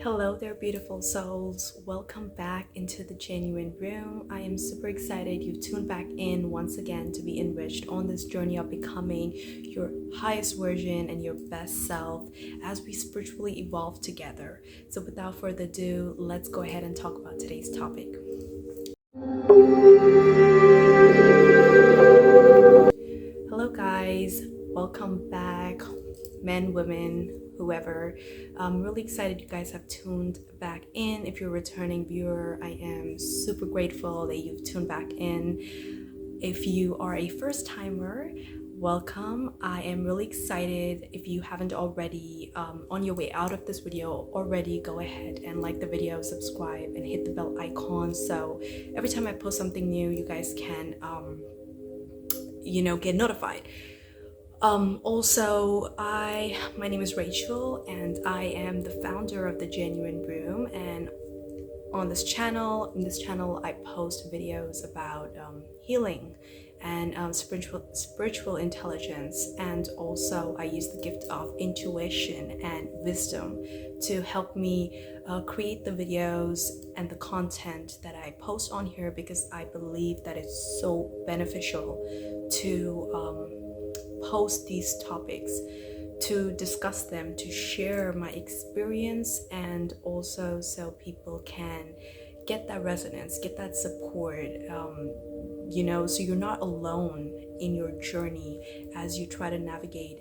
Hello there, beautiful souls. Welcome back into the genuine room. I am super excited you've tuned back in once again to be enriched on this journey of becoming your highest version and your best self as we spiritually evolve together. So without further ado, let's go ahead and talk about today's topic. Hello guys, welcome back, men, women, whoever. I'm really excited you guys have tuned back in. If you're a returning viewer, I am super grateful that you've tuned back in. If you are a first timer, welcome. I am really excited. If you haven't already, on your way out of this video already, go ahead and like the video, subscribe, and hit the bell icon so every time I post something new, you guys can get notified. Also, my name is Rachel and I am the founder of the Genuine Room, and in this channel I post videos about healing and spiritual intelligence, and also I use the gift of intuition and wisdom to help me create the videos and the content that I post on here, because I believe that it's so beneficial to post these topics, to discuss them, to share my experience, and also so people can get that resonance, get that support, so you're not alone in your journey as you try to navigate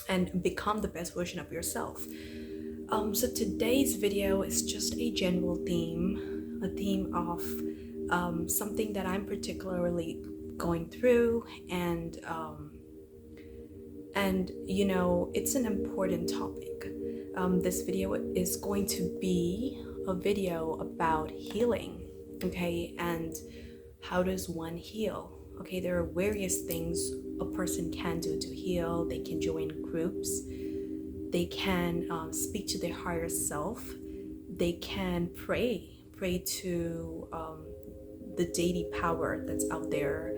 and become the best version of yourself. So today's video is just a general theme, a theme of something that I'm particularly going through, and it's an important topic. This video is going to be a video about healing, okay, and how does one heal? Okay, there are various things a person can do to heal. They can join groups, they can speak to their higher self, they can pray to the deity power that's out there.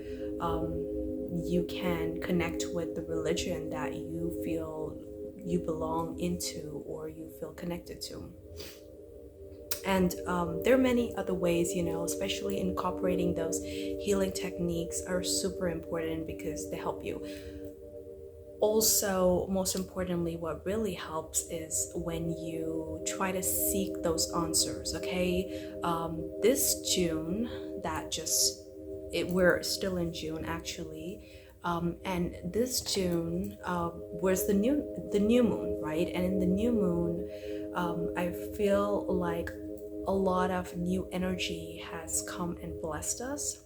You can connect with the religion that you feel you belong into or you feel connected to. And there are many other ways, especially incorporating those healing techniques are super important because they help you. Also, most importantly, what really helps is when you try to seek those answers, okay? This June, we're still in June actually, and this June was the new moon, right? And in the new moon, I feel like a lot of new energy has come and blessed us.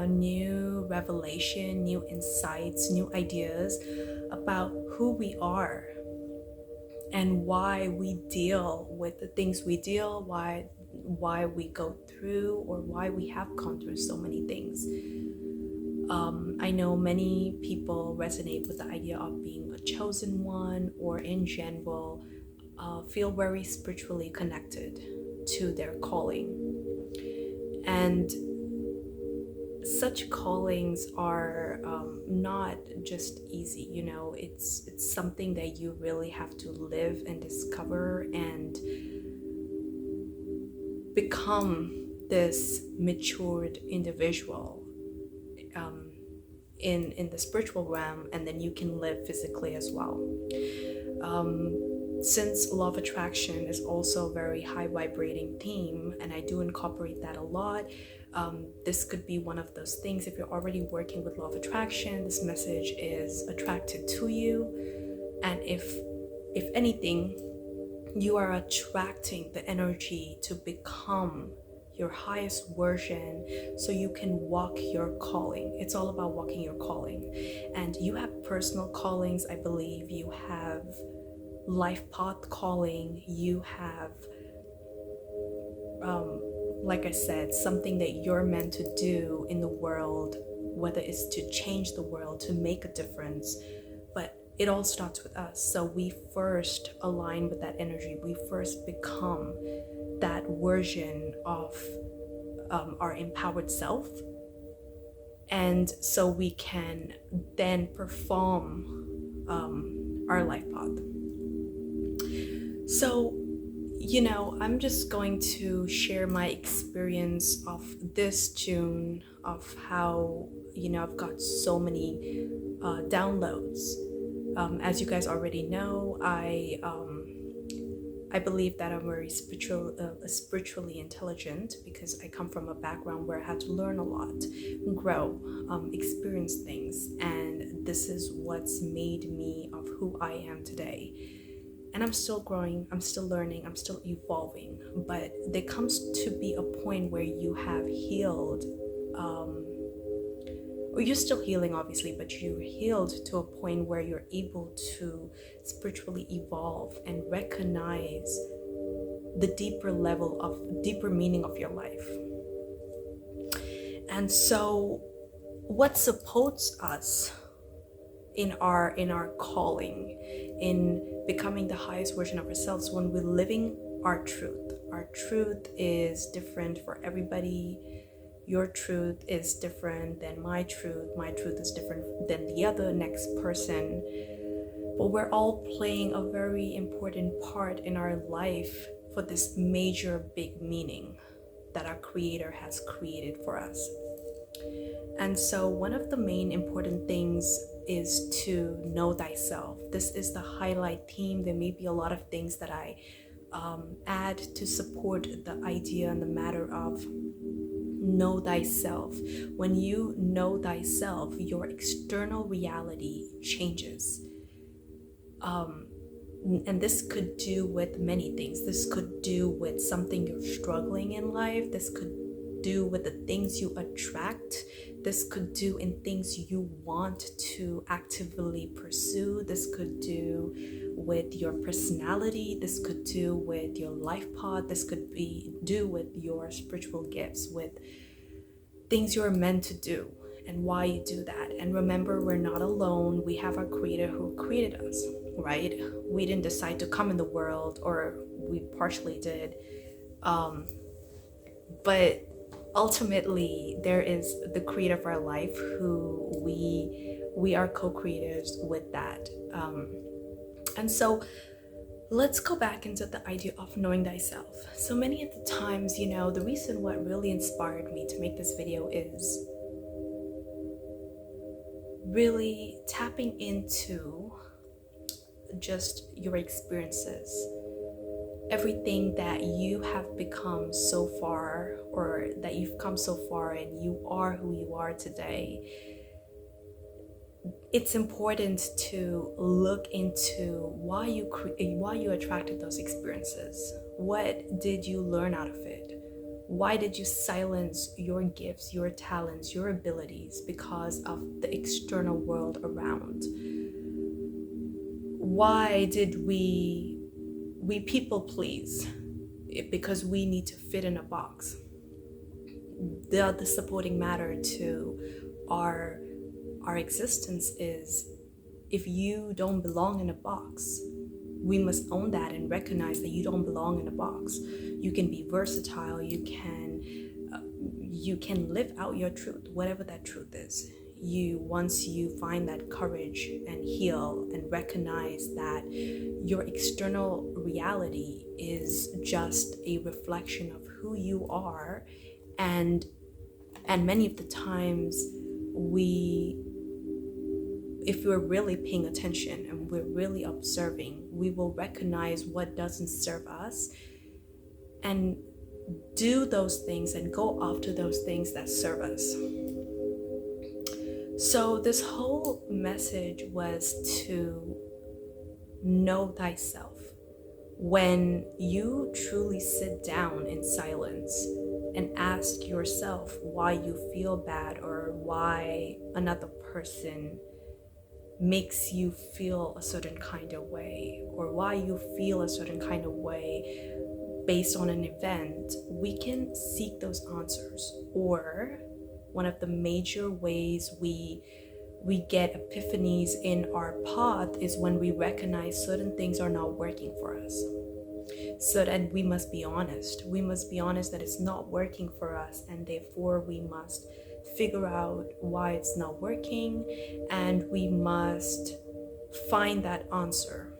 New revelation, new insights, new ideas about who we are and why we deal with the things we deal, why we go through, or why we have gone through so many things. I know many people resonate with the idea of being a chosen one, or in general feel very spiritually connected to their calling. And such callings are not just easy, it's something that you really have to live and discover and become this matured individual in the spiritual realm, and then you can live physically as well. Since law of attraction is also a very high vibrating theme, and I do incorporate that a lot, this could be one of those things. If you're already working with law of attraction, this message is attracted to you, and if anything, you are attracting the energy to become your highest version so you can walk your calling. It's all about walking your calling. And you have personal callings, I believe. You have life path calling. You have like I said, something that you're meant to do in the world, whether it's to change the world, to make a difference. But it all starts with us. So we first align with that energy. We first become that version of our empowered self. And so we can then perform our life path. So, I'm just going to share my experience of this June, of how, I've got so many downloads. As you guys already know, I believe that I'm very spiritually intelligent because I come from a background where I had to learn a lot, grow, experience things, and this is what's made me of who I am today. And I'm still growing, I'm still learning, I'm still evolving, but there comes to be a point where you have healed, or you're still healing obviously, but you're healed to a point where you're able to spiritually evolve and recognize the deeper meaning of your life. And so what supports us in our calling, in becoming the highest version of ourselves, when we're living our truth. Our truth is different for everybody. Your truth is different than my truth. My truth is different than the other next person. But we're all playing a very important part in our life for this major big meaning that our Creator has created for us. And so one of the main important things is to know thyself. This is the highlight theme. There may be a lot of things that I add to support the idea and the matter of know thyself. When you know thyself, your external reality changes. And this could do with many things. This could do with something you're struggling in life. This could do with the things you attract. This could do in things you want to actively pursue. This could do with your personality. This could do with your life path. This could do with your spiritual gifts, with things you're meant to do and why you do that. And remember, we're not alone. We have our Creator who created us, right? We didn't decide to come in the world, or we partially did. But ultimately, there is the Creator of our life who we are co-creators with that. And so let's go back into the idea of knowing thyself. So many of the times, the reason what really inspired me to make this video is really tapping into just your experiences, everything that you have become so far, or that you've come so far and you are who you are today. It's important to look into why you attracted those experiences. What did you learn out of it? Why did you silence your gifts, your talents, your abilities because of the external world around? Why did we people please? Because we need to fit in a box. The supporting matter to our existence is, if you don't belong in a box, we must own that and recognize that you don't belong in a box. You can be versatile. You can live out your truth, whatever that truth is. Once you find that courage and heal and recognize that your external reality is just a reflection of who you are, and many of the times if we're really paying attention and we're really observing, we will recognize what doesn't serve us and do those things and go after those things that serve us. So this whole message was to know thyself. When you truly sit down in silence and ask yourself why you feel bad, or why another person makes you feel a certain kind of way, or why you feel a certain kind of way based on an event, we can seek those answers. Or one of the major ways we get epiphanies in our path is when we recognize certain things are not working for us. So that we must be honest. We must be honest that it's not working for us, and therefore we must figure out why it's not working, and we must find that answer.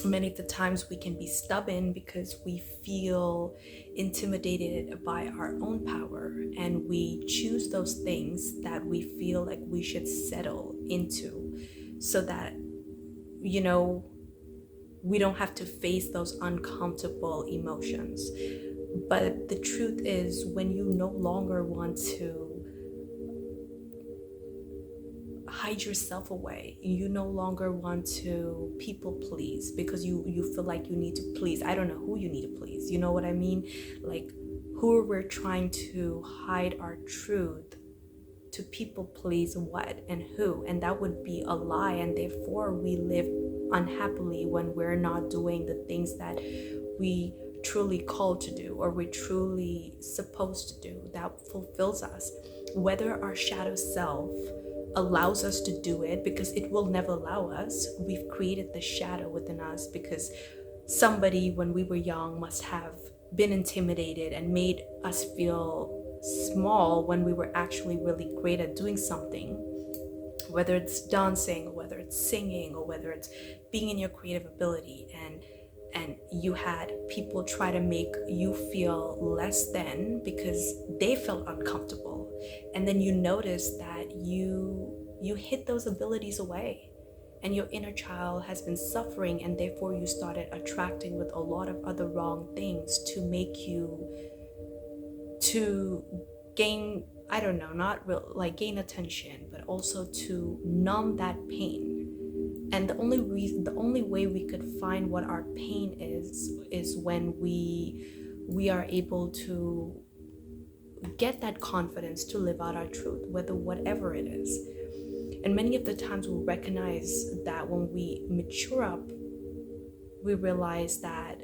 Many of the times we can be stubborn because we feel intimidated by our own power, and we choose those things that we feel like we should settle into so that, you know, we don't have to face those uncomfortable emotions. But the truth is, when you no longer want to hide yourself away, you no longer want to people please because you feel like you need to please, I don't know who you need to please, you know what I mean? Like, who we're trying to hide our truth to people please what and who, and that would be a lie, and therefore we live unhappily when we're not doing the things that we truly called to do or we're truly supposed to do that fulfills us. Whether our shadow self allows us to do it, because it will never allow us. We've created the shadow within us because somebody when we were young must have been intimidated and made us feel small when we were actually really great at doing something, whether it's dancing or whether it's singing or whether it's being in your creative ability, and you had people try to make you feel less than because they felt uncomfortable, and then you notice that you hid those abilities away and your inner child has been suffering, and therefore you started attracting with a lot of other wrong things to make you to gain, I don't know, not real, like gain attention, but also to numb that pain. And the only way we could find what our pain is when we are able to get that confidence to live out our truth, whatever it is. And many of the times we recognize that when we mature up, we realize that,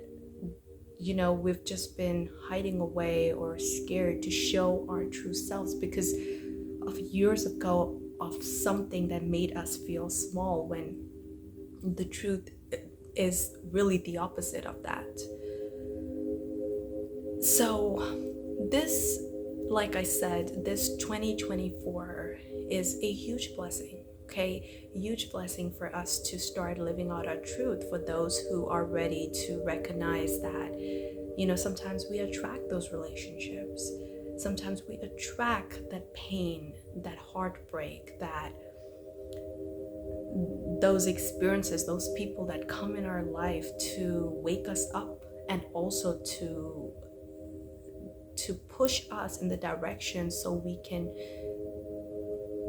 you know, we've just been hiding away or scared to show our true selves because of years ago of something that made us feel small, when the truth is really the opposite of that. So this, like I said, this 2024 is a huge blessing, okay? Huge blessing for us to start living out our truth, for those who are ready to recognize that, you know, sometimes we attract those relationships. Sometimes we attract that pain, that heartbreak, that those experiences, those people that come in our life to wake us up and also to push us in the direction so we can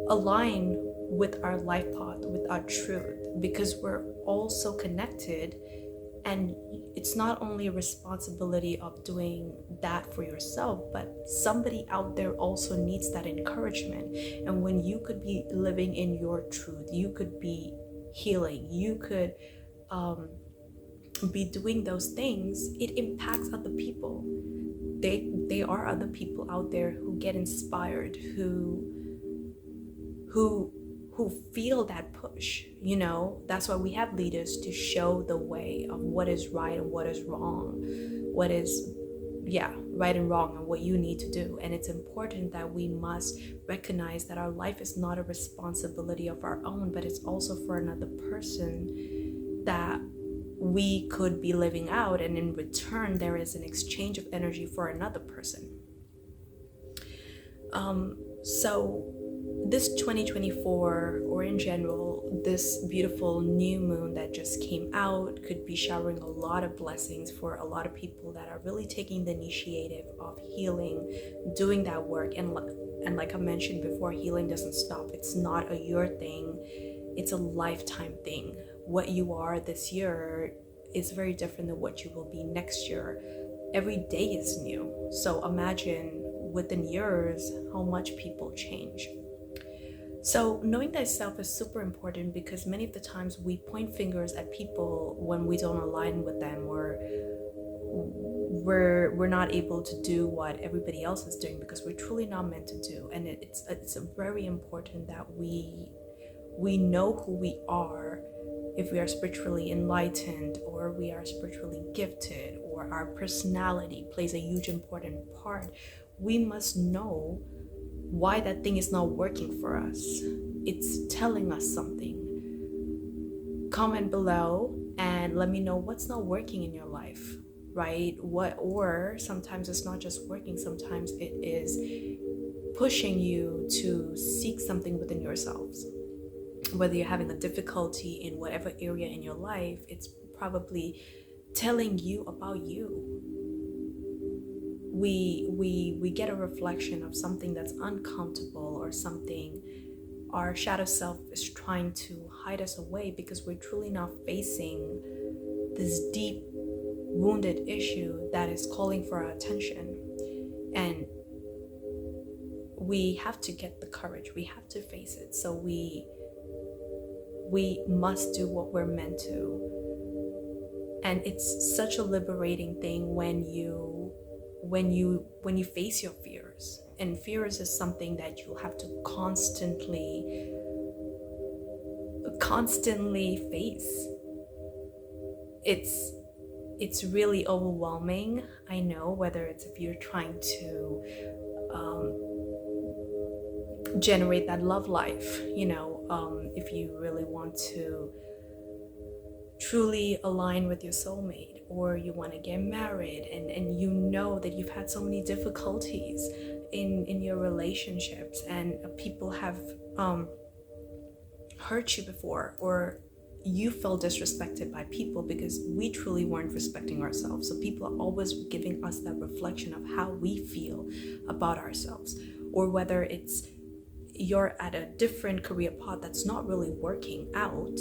align with our life path, with our truth, because we're all so connected. And it's not only a responsibility of doing that for yourself, but somebody out there also needs that encouragement. And when you could be living in your truth, you could be healing, you could be doing those things, it impacts other people. They are other people out there who get inspired, who feel that push, you know. That's why we have leaders, to show the way of what is right and what is wrong, what is right and wrong, and what you need to do. And it's important that we must recognize that our life is not a responsibility of our own, but it's also for another person that we could be living out, and in return there is an exchange of energy for another person. So this 2024, or in general, this beautiful new moon that just came out could be showering a lot of blessings for a lot of people that are really taking the initiative of healing, doing that work. And like I mentioned before, healing doesn't stop. It's not a year thing, it's a lifetime thing. What you are this year is very different than what you will be next year. Every day is new. So imagine within years how much people change. So knowing thyself is super important, because many of the times we point fingers at people when we don't align with them, or we're not able to do what everybody else is doing because we're truly not meant to do. And it's very important that we know who we are, if we are spiritually enlightened, or we are spiritually gifted, or our personality plays a huge important part. We must know why that thing is not working for us. It's telling us something. Comment below and let me know what's not working in your life, right? Or sometimes it's not just working, sometimes it is pushing you to seek something within yourselves. Whether you're having a difficulty in whatever area in your life, it's probably telling you about you. We get a reflection of something that's uncomfortable, or something our shadow self is trying to hide us away, because we're truly not facing this deep wounded issue that is calling for our attention. And we have to get the courage, we have to face it. So we must do what we're meant to. And it's such a liberating thing when you face your fears. And fears is something that you have to constantly face. It's really overwhelming. I know, whether it's if you're trying to generate that love life, if you really want to truly align with your soulmate, or you want to get married, and you know that you've had so many difficulties in your relationships, and people have hurt you before, or you felt disrespected by people because we truly weren't respecting ourselves. So people are always giving us that reflection of how we feel about ourselves. Or whether it's you're at a different career path that's not really working out,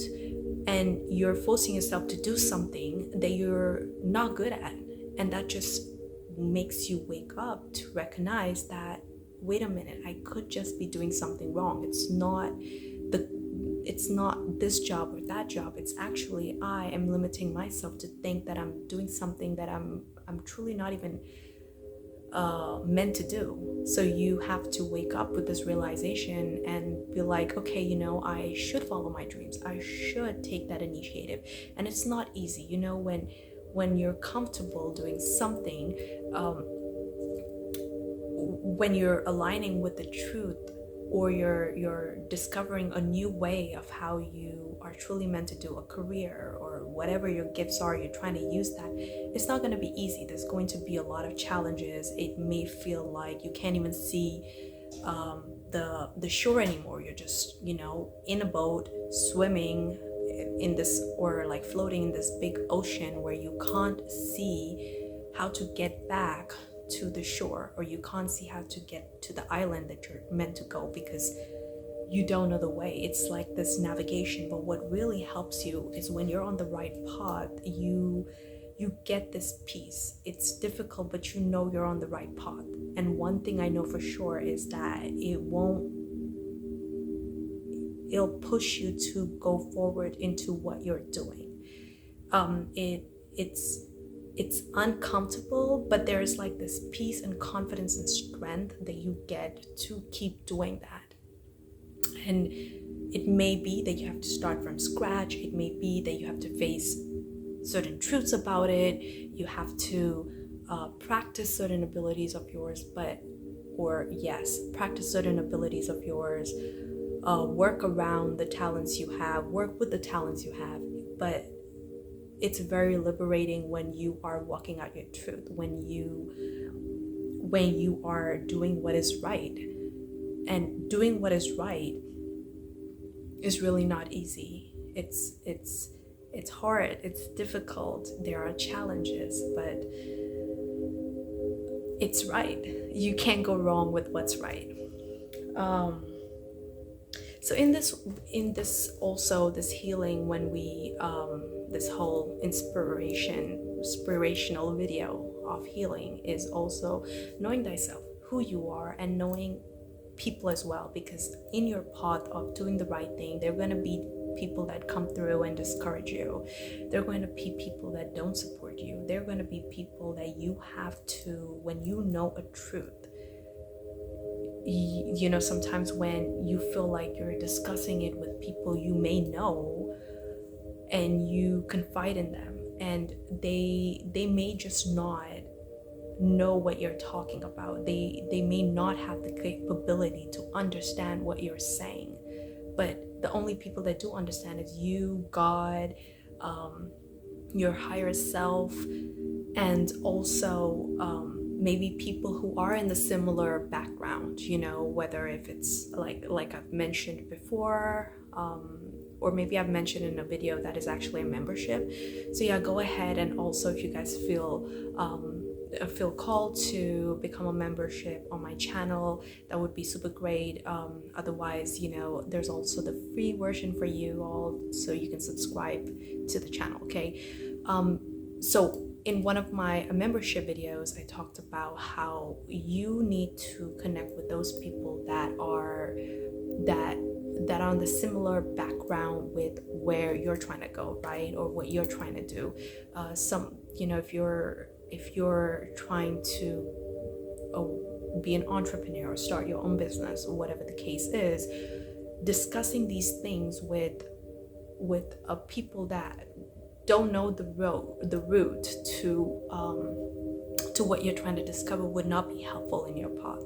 and you're forcing yourself to do something that you're not good at, and that just makes you wake up to recognize that, wait a minute, I could just be doing something wrong. It's not this job or that job. It's actually I am limiting myself to think that I'm doing something that I'm truly not even meant to do. So you have to wake up with this realization and be like, okay, I should follow my dreams. I should take that initiative. And it's not easy, when you're comfortable doing something, when you're aligning with the truth, or you're discovering a new way of how you are truly meant to do a career, or whatever your gifts are, you're trying to use that. It's not going to be easy. There's going to be a lot of challenges. It may feel like you can't even see the shore anymore. You're just in a boat swimming in this, or like floating in this big ocean where you can't see how to get back to the shore, or you can't see how to get to the island that you're meant to go, because you don't know the way. It's like this navigation. But what really helps you is when you're on the right path, you get this peace. It's difficult, but you're on the right path. And one thing I know for sure is that it'll push you to go forward into what you're doing. It's uncomfortable, but there's like this peace and confidence and strength that you get to keep doing that. And it may be that you have to start from scratch. It may be that you have to face certain truths about it. You have to practice certain abilities of yours, practice certain abilities of yours, work around the talents you have, work with the talents you have. But it's very liberating when you are walking out your truth, when you are doing what is right. And doing what is right is really not easy. It's hard, it's difficult, there are challenges, but it's right. You can't go wrong with what's right. So in this also, this healing, when we this whole inspirational video of healing is also knowing thyself, who you are, and knowing people as well. Because in your path of doing the right thing, there are going to be people that come through and discourage you. There are going to be people that don't support you. There are going to be people that you have to, when you know a truth, sometimes when you feel like you're discussing it with people you may know, and you confide in them, and they may just not know what you're talking about. They may not have the capability to understand what you're saying, but the only people that do understand is you, God, your higher self, and also maybe people who are in the similar background, whether if it's like I've mentioned before, or maybe I've mentioned in a video that is actually a membership. So yeah, go ahead, and also if you guys feel called to become a membership on my channel, that would be super great. Otherwise, there's also the free version for you all, so you can subscribe to the channel. Okay, so in one of my membership videos, I talked about how you need to connect with those people that are on the similar background with where you're trying to go, right? Or what you're trying to do. If you're trying to be an entrepreneur or start your own business, or whatever the case is, discussing these things with people that don't know the route to what you're trying to discover would not be helpful in your path.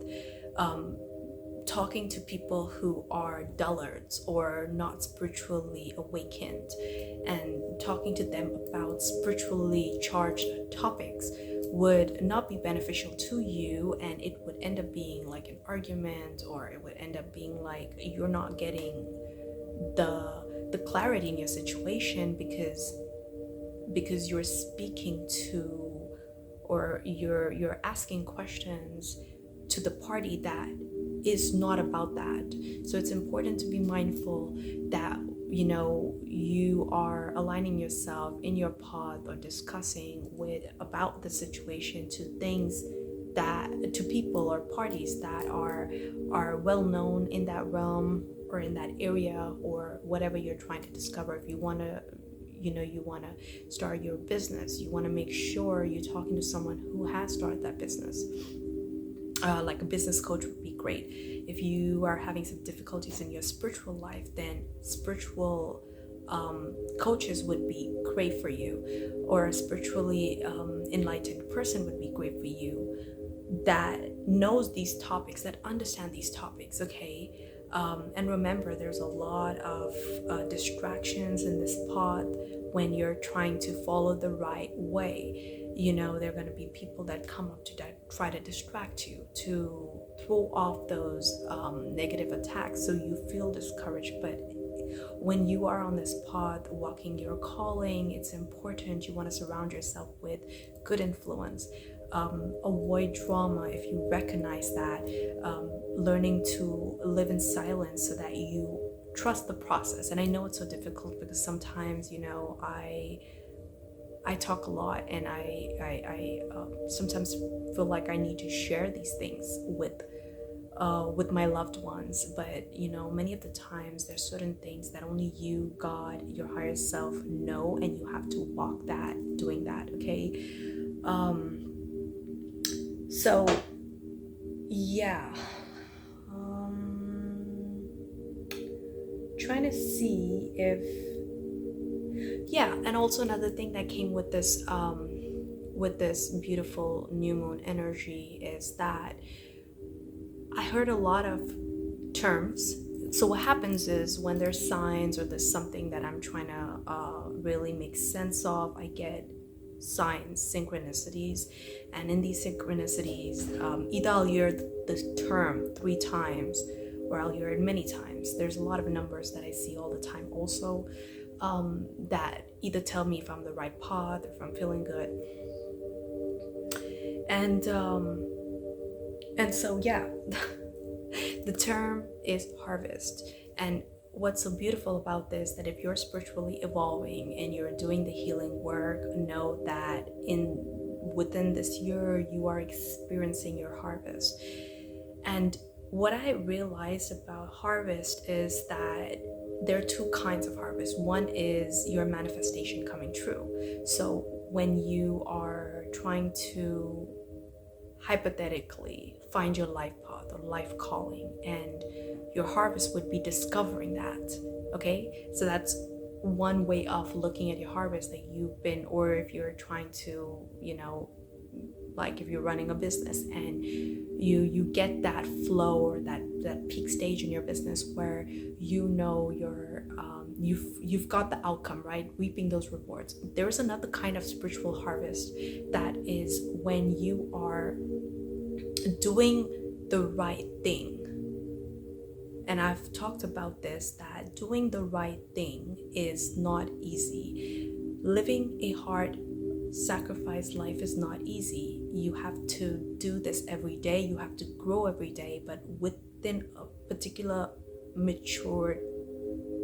Talking to people who are dullards or not spiritually awakened, and talking to them about spiritually charged topics would not be beneficial to you, and it would end up being like an argument, or it would end up being like you're not getting the clarity in your situation because you're speaking to, or you're asking questions to the party that is not about that. So it's important to be mindful that you are aligning yourself in your path, or discussing about the situation to people or parties that are well known in that realm or in that area, or whatever you're trying to discover. If you want to start your business, you want to make sure you're talking to someone who has started that business. Like a business coach would be great. If you are having some difficulties in your spiritual life, then spiritual coaches would be great for you, or a spiritually enlightened person would be great for you, that knows these topics, that understand these topics. Okay, and remember, there's a lot of distractions in this path when you're trying to follow the right way. There are going to be people that come up to try to distract you, to throw off those negative attacks, so you feel discouraged. But when you are on this path, walking your calling, it's important you want to surround yourself with good influence. Avoid drama if you recognize that. Learning to live in silence so that you trust the process. And I know it's so difficult because sometimes, I talk a lot, and I sometimes feel like I need to share these things with my loved ones. But many of the times there's certain things that only you, God, your higher self know, and you have to walk doing that. Okay. So yeah, trying to see if, and also another thing that came with this beautiful new moon energy is that I heard a lot of terms. So what happens is, when there's signs or there's something that I'm trying to really make sense of, I get signs, synchronicities, and in these synchronicities, either I'll hear the term 3 times, or I'll hear it many times. There's a lot of numbers that I see all the time also, that either tell me if I'm the right path, or if I'm feeling good. And so yeah, the term is harvest. And what's so beautiful about this, that if you're spiritually evolving and you're doing the healing work, know that within this year you are experiencing your harvest. And what I realized about harvest is that there are 2 kinds of harvest. One is your manifestation coming true. So when you are trying to hypothetically find your life path or life calling, and your harvest would be discovering that. Okay, so that's one way of looking at your harvest that you've been, or if you're trying to, like if you're running a business and you get that flow, or that peak stage in your business where you're you've got the outcome, right? Reaping those rewards. There is another kind of spiritual harvest that is when you are doing the right thing. And I've talked about this, that doing the right thing is not easy. Living a hard sacrifice life is not easy. You have to do this every day. You have to grow every day, but within a particular mature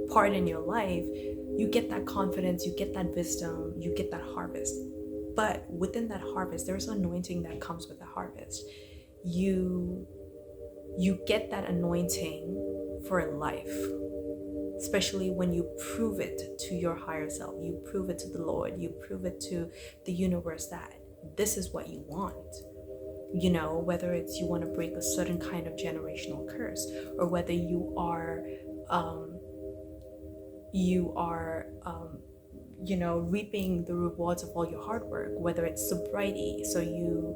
part in your life, you get that confidence, you get that wisdom, you get that harvest. But within that harvest, there's anointing that comes with the harvest. You get that anointing for life, especially when you prove it to your higher self, you prove it to the Lord, you prove it to the universe that this is what you want. You know, whether it's you want to break a certain kind of generational curse, or whether you are reaping the rewards of all your hard work, whether it's sobriety, so you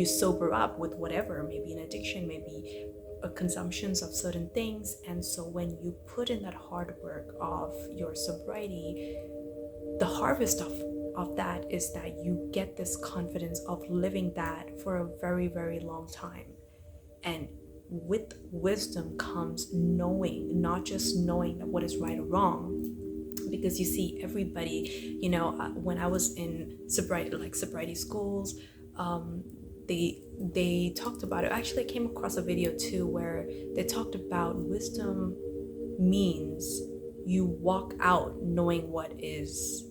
sober up with whatever, maybe an addiction, maybe consumptions of certain things. And so when you put in that hard work of your sobriety, the harvest of that is that you get this confidence of living that for a very, very long time. And with wisdom comes knowing, not just knowing that what is right or wrong. Because you see, everybody, when I was in sobriety schools, they talked about it. Actually, I came across a video too where they talked about wisdom means you walk out knowing what is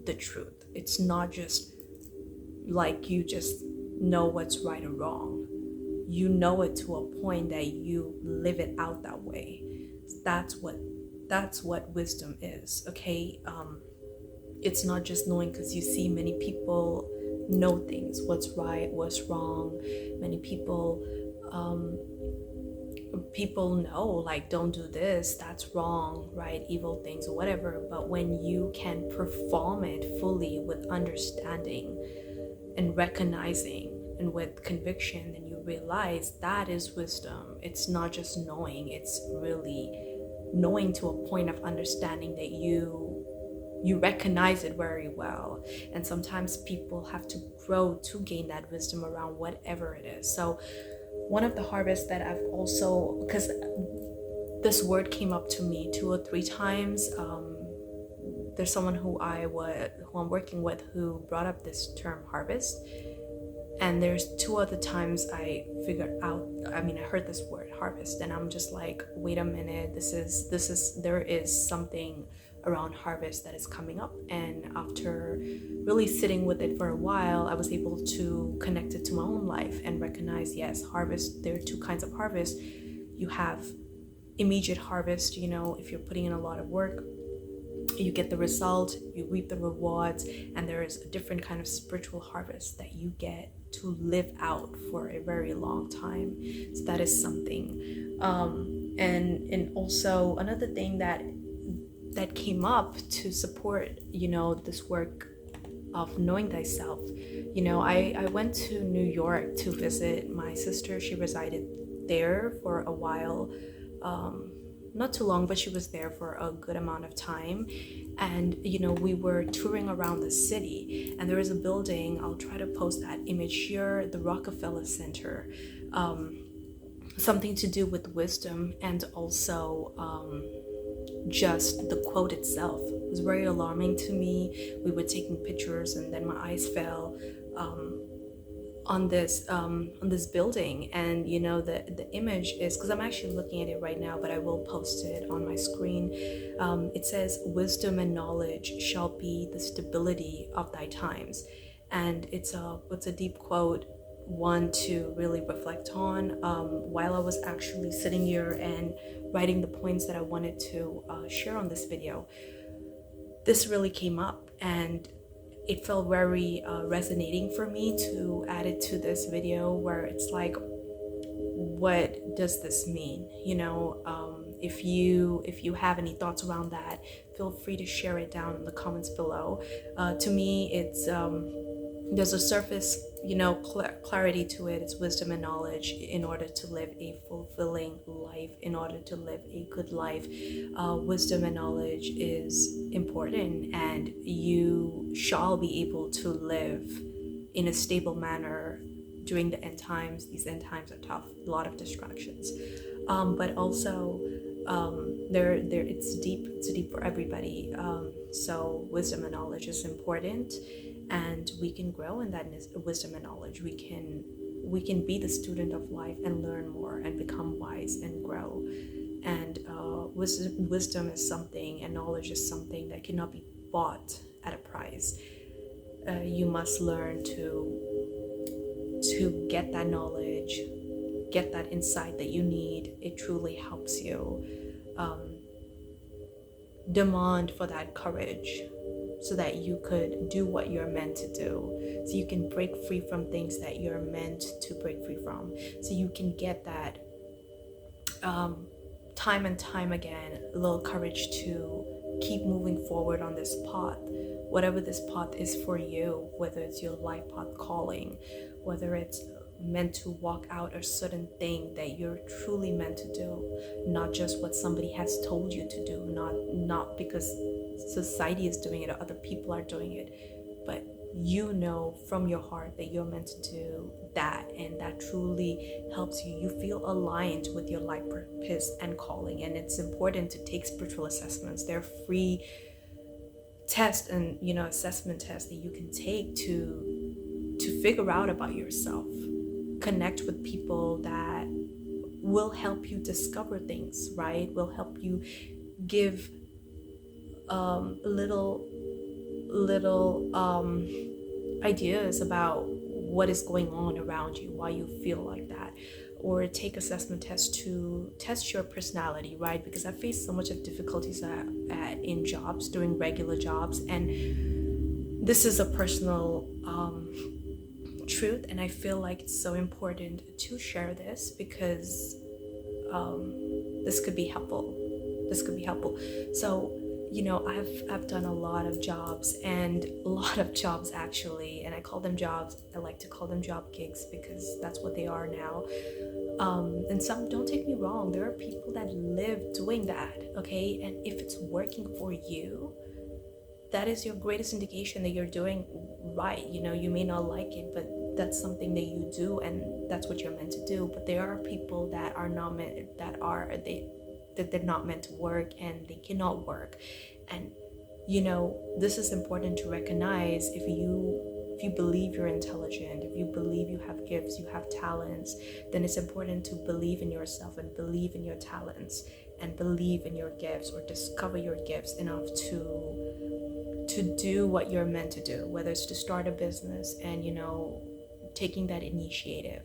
the truth. It's not just like you just know what's right or wrong. You know it to a point that you live it out that way. That's what wisdom is, okay? It's not just knowing, because you see many people know things, what's right, what's wrong. Many people know, like, don't do this, that's wrong, right? Evil things or whatever. But when you can perform it fully with understanding and recognizing and with conviction, then you realize that is wisdom. It's not just knowing, it's really knowing to a point of understanding that you recognize it very well. And sometimes people have to grow to gain that wisdom around whatever it is. So one of the harvests that I've also, because this word came up to me 2 or 3 times, there's someone who I'm working with who brought up this term harvest. And there's 2 other times I heard this word harvest, and I'm just like, wait a minute, there is something around harvest that is coming up. And after really sitting with it for a while, I was able to connect it to my own life and recognize, yes, harvest, there are 2 kinds of harvest. You have immediate harvest, if you're putting in a lot of work, you get the result, you reap the rewards. And there is a different kind of spiritual harvest that you get to live out for a very long time. So that is something. And also another thing that came up to support, this work of knowing thyself. I went to New York to visit my sister. She resided there for a while. Not too long, but she was there for a good amount of time. And we were touring around the city, and there is a building, I'll try to post that image here, the Rockefeller Center, something to do with wisdom. And also just the quote itself was very alarming to me. We were taking pictures, and then my eyes fell on this building. And the image is, because I'm actually looking at it right now, but I will post it on my screen. It says, wisdom and knowledge shall be the stability of thy times. And it's a deep quote, one to really reflect on. While I was actually sitting here and writing the points that I wanted to share on this video, this really came up, and it felt very resonating for me to add it to this video, where it's like, what does this mean? If you have any thoughts around that, feel free to share it down in the comments below. To me, it's there's a surface, clarity to it. It's wisdom and knowledge in order to live a fulfilling life, in order to live a good life. Wisdom and knowledge is important, and you shall be able to live in a stable manner during the end times. These end times are tough, a lot of distractions, but also it's deep for everybody. So wisdom and knowledge is important, and we can grow in that wisdom and knowledge. We can be the student of life and learn more and become wise and grow. And wisdom is something, and knowledge is something that cannot be bought at a price. You must learn to get that knowledge, get that insight that you need. It truly helps you. Demand for that courage so that you could do what you're meant to do, so you can break free from things that you're meant to break free from, so you can get that time and time again a little courage to keep moving forward on this path, whatever this path is for you, whether it's your life path calling, whether it's meant to walk out a certain thing that you're truly meant to do, not just what somebody has told you to do, not because society is doing it or other people are doing it, but you know from your heart that you're meant to do that, and that truly helps you. You feel aligned with your life purpose and calling. And it's important to take spiritual assessments. They're free tests and assessment tests that you can take to figure out about yourself. Connect with people that will help you discover things, right? Will help you give little ideas about what is going on around you, why you feel like that. Or take assessment tests to test your personality, right? Because I faced so much of difficulties in jobs, doing regular jobs, and this is a personal truth, and I feel like it's so important to share this because this could be helpful. So I've done a lot of jobs actually, and I call them jobs. I like to call them job gigs because that's what they are now. And some, don't take me wrong, there are people that live doing that, okay? And if it's working for you, that is your greatest indication that you're doing right. You may not like it, but that's something that you do, and that's what you're meant to do. But there are people that are not meant, that they're not meant to work, and they cannot work. And this is important to recognize. If you believe you're intelligent, if you believe you have gifts, you have talents, then it's important to believe in yourself and believe in your talents and believe in your gifts, or discover your gifts enough to do what you're meant to do, whether it's to start a business and taking that initiative.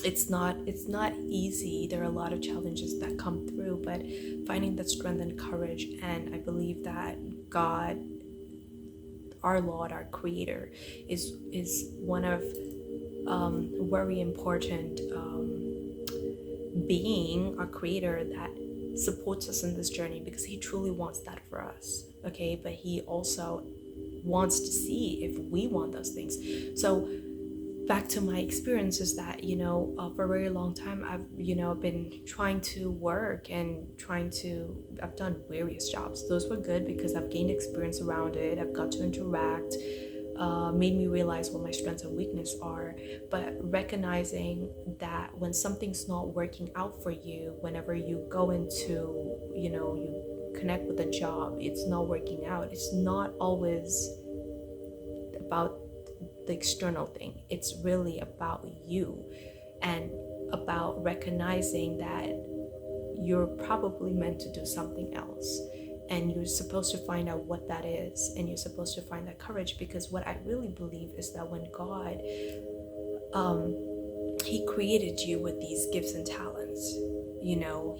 It's not easy. There are a lot of challenges that come through, but finding that strength and courage. And I believe that God, our Lord, our Creator, is one of very important being, our Creator, that supports us in this journey, because He truly wants that for us, okay? But He also wants to see if we want those things. So back to my experiences, that for a very long time I've been trying to work and I've done various jobs. Those were good because I've gained experience around it. I've got to interact, made me realize what my strengths and weaknesses are. But recognizing that when something's not working out for you, whenever you go into you connect with a job, it's not working out, it's not always about the external thing. It's really about you, and about recognizing that you're probably meant to do something else, and you're supposed to find out what that is, and you're supposed to find that courage. Because what I really believe is that when God He created you with these gifts and talents,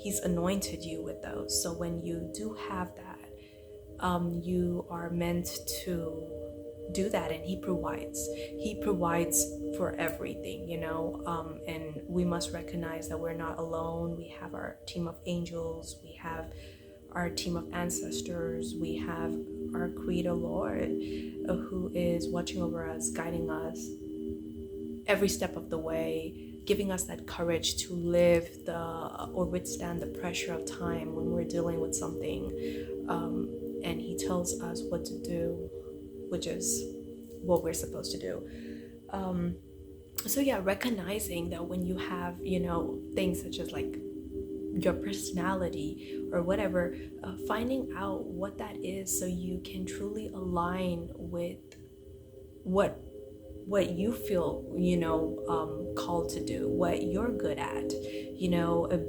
He's anointed you with those. So when you do have that, you are meant to do that, and He provides for everything, and we must recognize that we're not alone. We have our team of angels, we have our team of ancestors, we have our Creator Lord, who is watching over us, guiding us every step of the way, giving us that courage to live or withstand the pressure of time when we're dealing with something. And he tells us what to do, which is what we're supposed to do. So yeah, recognizing that when you have, things such as like your personality or whatever, finding out what that is so you can truly align with what you feel, called to do, what you're good at,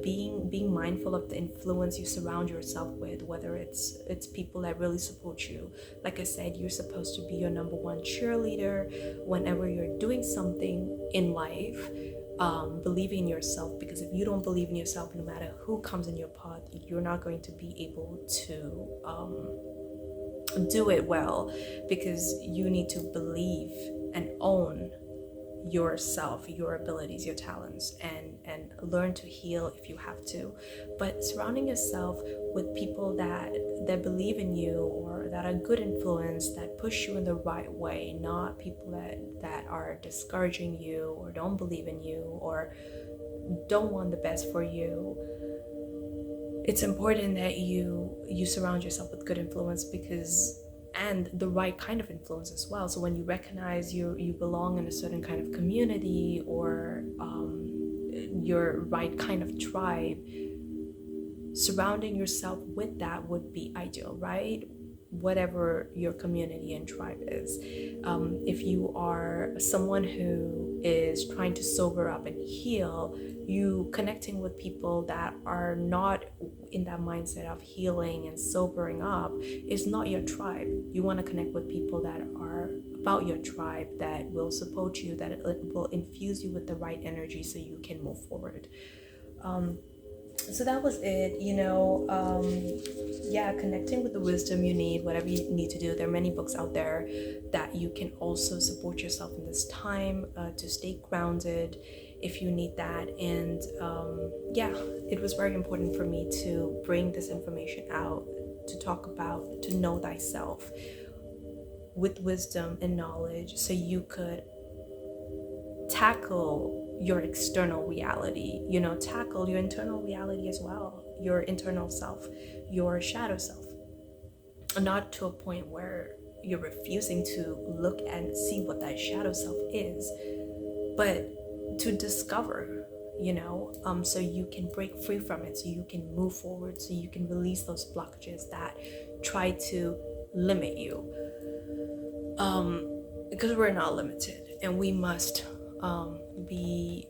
being mindful of the influence you surround yourself with, whether it's people that really support you. Like I said, you're supposed to be your number one cheerleader whenever you're doing something in life. Believe in yourself, because if you don't believe in yourself, no matter who comes in your path, you're not going to be able to do it well, because you need to believe and own yourself, your abilities, your talents, and learn to heal if you have to. But surrounding yourself with people that believe in you, or that are good influence, that push you in the right way, not people that are discouraging you, or don't believe in you, or don't want the best for you. It's important that you surround yourself with good influence, and the right kind of influence as well. So when you recognize you belong in a certain kind of community, or your right kind of tribe, surrounding yourself with that would be ideal, right? Whatever your community and tribe is. If you are someone who is trying to sober up and heal, you connecting with people that are not in that mindset of healing and sobering up is not your tribe. You want to connect with people that are about your tribe, that will support you, that it will infuse you with the right energy so you can move forward. So that was it, connecting with the wisdom you need, whatever you need to do. There are many books out there that you can also support yourself in this time, to stay grounded if you need that. And it was very important for me to bring this information out, to talk about, to know thyself with wisdom and knowledge, so you could tackle your external reality, tackle your internal reality as well, your internal self, your shadow self. Not to a point where you're refusing to look and see what that shadow self is, but to discover, so you can break free from it, so you can move forward, so you can release those blockages that try to limit you. Because we're not limited, and we must be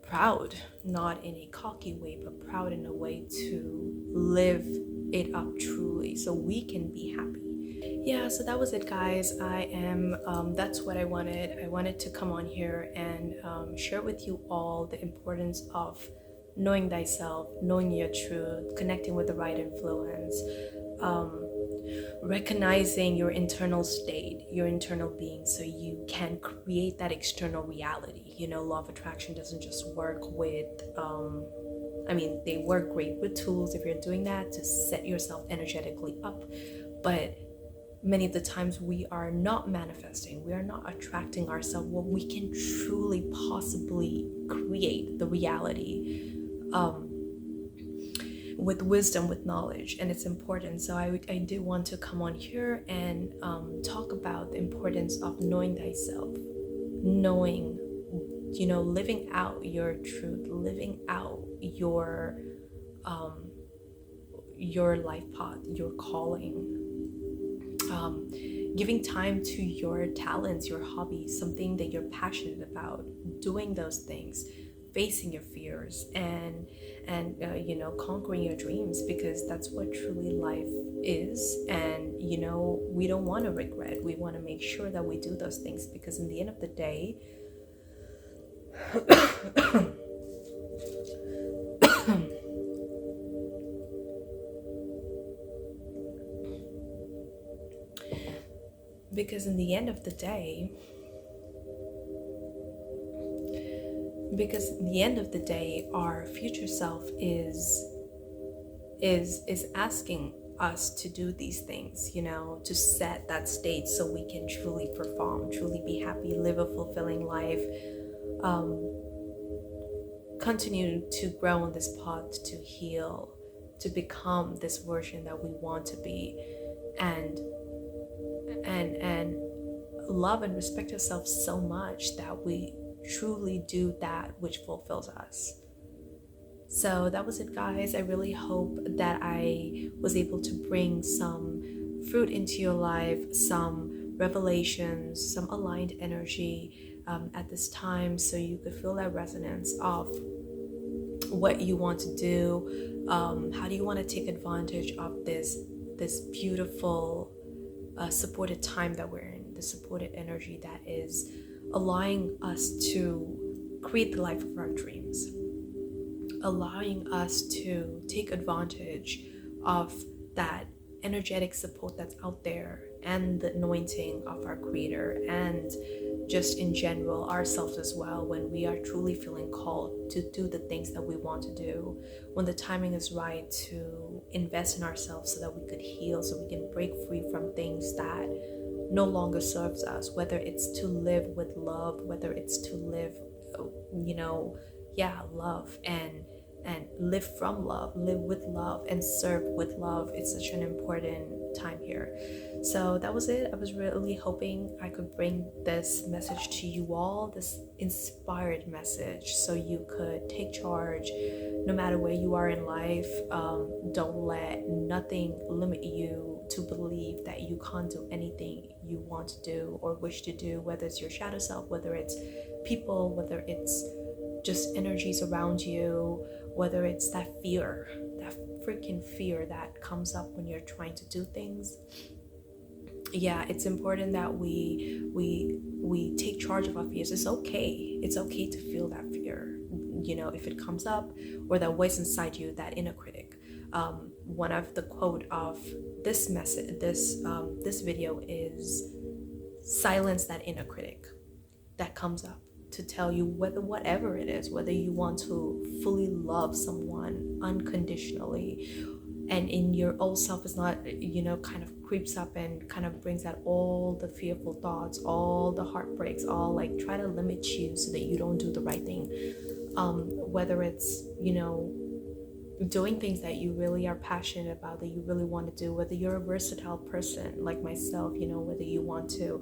proud, not in a cocky way, but proud in a way to live it up truly, so we can be happy. Yeah, so that was it, guys. That's what I wanted to come on here and share with you all the importance of knowing thyself, knowing your truth, connecting with the right influence, recognizing your internal state, your internal being, so you can create that external reality. Law of attraction doesn't just work with they work great with tools if you're doing that to set yourself energetically up, but many of the times we are not manifesting, we are not attracting ourselves what we can truly possibly create, the reality, with wisdom, with knowledge. And it's important. So I do want to come on here and talk about the importance of knowing thyself, knowing, living out your truth, living out your life path, your calling, giving time to your talents, your hobbies, something that you're passionate about, doing those things, facing your fears, and conquering your dreams, because that's what truly life is. And we don't want to regret. We want to make sure that we do those things, because in the end of the day, because in the end of the day, our future self is asking us to do these things, to set that stage so we can truly perform, truly be happy, live a fulfilling life, continue to grow on this path to heal, to become this version that we want to be, and love and respect ourselves so much that we truly do that which fulfills us. So that was it, guys. I really hope that I was able to bring some fruit into your life, some revelations, some aligned energy at this time, so you could feel that resonance of what you want to do. How do you want to take advantage of this beautiful supported time that we're in, the supported energy that is allowing us to create the life of our dreams, allowing us to take advantage of that energetic support that's out there, and the anointing of our creator, and just in general ourselves as well, when we are truly feeling called to do the things that we want to do, when the timing is right to invest in ourselves so that we could heal, so we can break free from things that no longer serves us, whether it's to live with love, whether it's to live love, and live from love, live with love, and serve with love. It's such an important time here. So that was it. I was really hoping I could bring this message to you all, this inspired message, so you could take charge no matter where you are in life. Don't let nothing limit you to believe that you can't do anything you want to do or wish to do, whether it's your shadow self, whether it's people, whether it's just energies around you, whether it's that fear, that freaking fear that comes up when you're trying to do things. Yeah, it's important that we take charge of our fears. It's okay to feel that fear, if it comes up, or that voice inside you, that inner critic. One of the quote of this message, this video is, silence that inner critic that comes up to tell you whatever it is, whether you want to fully love someone unconditionally, and in your old self is not, kind of creeps up and kind of brings out all the fearful thoughts, all the heartbreaks, all like try to limit you so that you don't do the right thing. Whether it's, doing things that you really are passionate about, that you really want to do, whether you're a versatile person like myself, whether you want to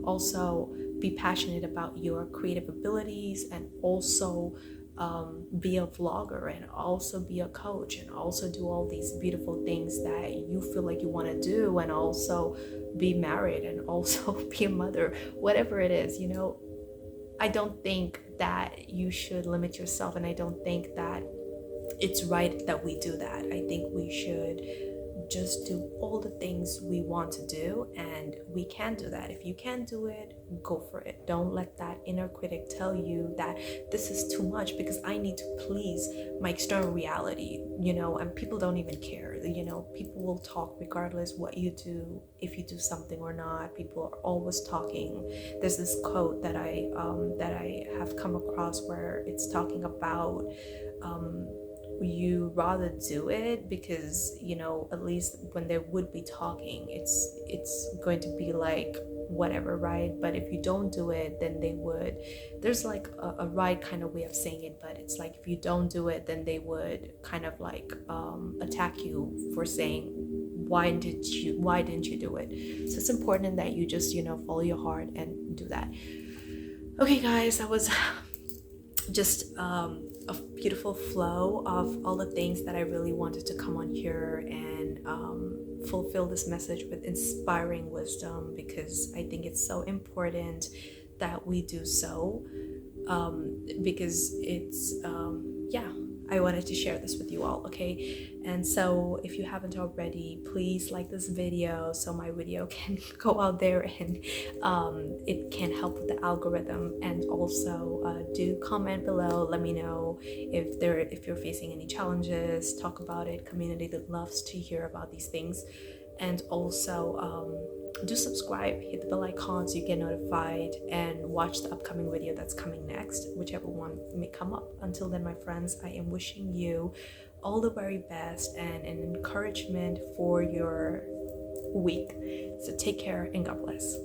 also be passionate about your creative abilities, and also be a vlogger, and also be a coach, and also do all these beautiful things that you feel like you want to do, and also be married, and also be a mother, whatever it is, I don't think that you should limit yourself, and I don't think that it's right that we do that. I think we should just do all the things we want to do, and we can do that. If you can do it, go for it. Don't let that inner critic tell you that this is too much because I need to please my external reality, and people don't even care. People will talk regardless what you do, if you do something or not. People are always talking. There's this quote that I have come across where it's talking about you rather do it because at least when they would be talking, it's going to be like whatever, right? But if you don't do it, then they would, there's like a right kind of way of saying it, but it's like if you don't do it, then they would kind of like attack you for saying why didn't you do it. So it's important that you just follow your heart and do that. Okay guys, that was just a beautiful flow of all the things that I really wanted to come on here and fulfill this message with inspiring wisdom, because I think it's so important that we do so, because it's I wanted to share this with you all, okay? And so if you haven't already, please like this video so my video can go out there and it can help with the algorithm. And also do comment below, let me know if you're facing any challenges, talk about it. Community that loves to hear about these things. And also do subscribe, hit the bell icon so you get notified, and watch the upcoming video that's coming next, whichever one may come up. Until then, my friends, I am wishing you all the very best and an encouragement for your week. So take care and God bless.